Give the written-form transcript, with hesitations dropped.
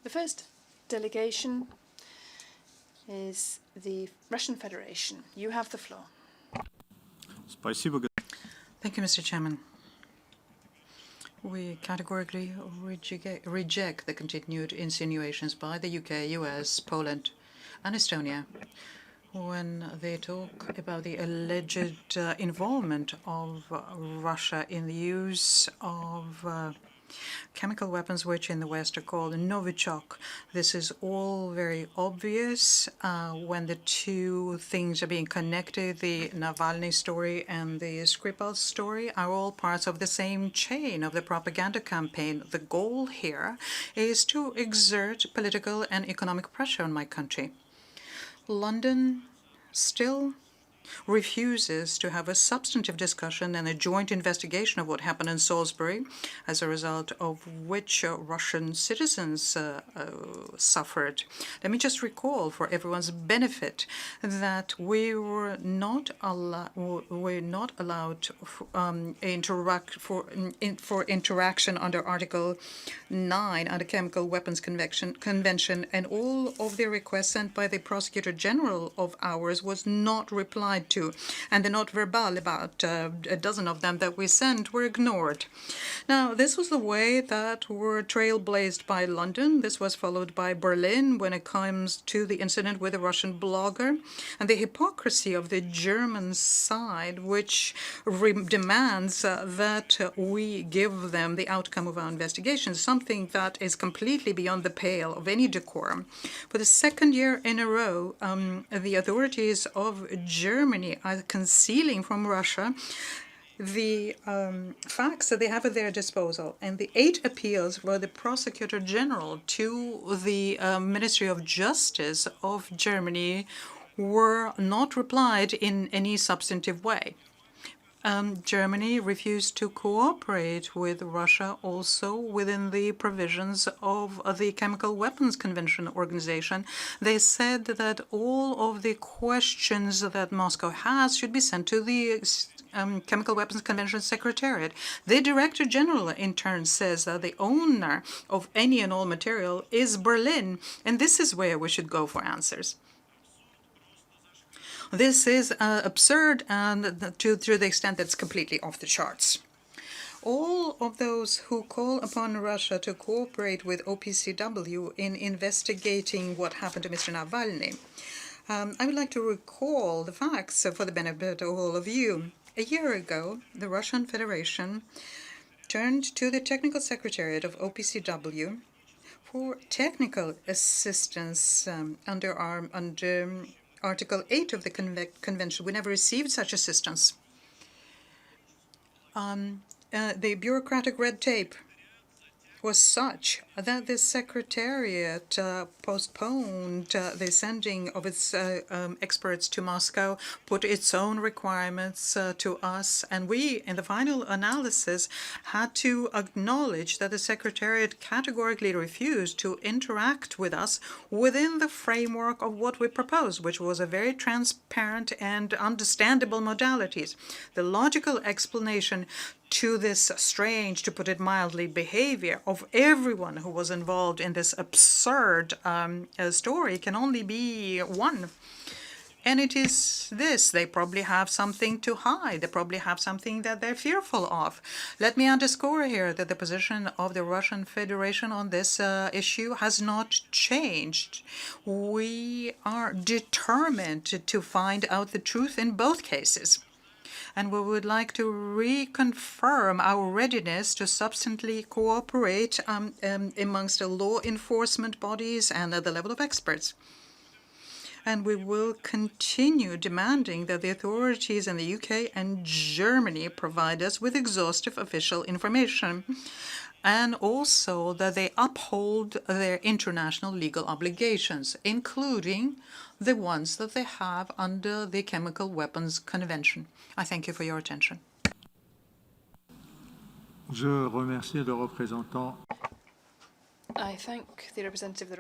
The first delegation is the Russian Federation. You have the floor. Thank you, Mr. Chairman. We categorically reject the continued insinuations by the UK, US, Poland, and Estonia when they talk about the alleged involvement of Russia in the use of chemical weapons, which in the West are called Novichok. This is all very obvious when the two things are being connected. The Navalny story and the Skripal story are all parts of the same chain of the propaganda campaign. The goal here is to exert political and economic pressure on my country. London still refuses to have a substantive discussion and a joint investigation of what happened in Salisbury, as a result of which Russian citizens suffered. Let me just recall, for everyone's benefit, that we were not allowed for interaction under Article 9 under Chemical Weapons Convention, and all of the requests sent by the Prosecutor General of ours was not replied to, and the note verbal, about a dozen of them that we sent, were ignored. Now, this was the way that were trailblazed by London. This was followed by Berlin when it comes to the incident with a Russian blogger, and the hypocrisy of the German side, which demands that we give them the outcome of our investigation, something that is completely beyond the pale of any decorum. For the second year in a row, the authorities of Germany are concealing from Russia the facts that they have at their disposal. And the 8 appeals for the Prosecutor General to the Ministry of Justice of Germany were not replied in any substantive way. Germany refused to cooperate with Russia also within the provisions of the Chemical Weapons Convention organization. They said that all of the questions that Moscow has should be sent to the Chemical Weapons Convention Secretariat. The Director General, in turn, says that the owner of any and all material is Berlin, and this is where we should go for answers. This is absurd, and to the extent that it's completely off the charts. All of those who call upon Russia to cooperate with OPCW in investigating what happened to Mr. Navalny, I would like to recall the facts for the benefit of all of you. A year ago, the Russian Federation turned to the Technical Secretariat of OPCW for technical assistance under Article 8 of the Convention. We never received such assistance. The bureaucratic red tape was such that the Secretariat postponed the sending of its experts to Moscow, put its own requirements to us, and we, in the final analysis, had to acknowledge that the Secretariat categorically refused to interact with us within the framework of what we proposed, which was a very transparent and understandable modalities. The logical explanation to this strange, to put it mildly, behavior of everyone who was involved in this absurd story can only be one. And it is this: they probably have something to hide. They probably have something that they're fearful of. Let me underscore here that the position of the Russian Federation on this issue has not changed. We are determined to find out the truth in both cases. And we would like to reconfirm our readiness to substantially cooperate amongst the law enforcement bodies and at the level of experts. And we will continue demanding that the authorities in the UK and Germany provide us with exhaustive official information, and also that they uphold their international legal obligations, including the ones that they have under the Chemical Weapons Convention. I thank you for your attention. I thank the representative of the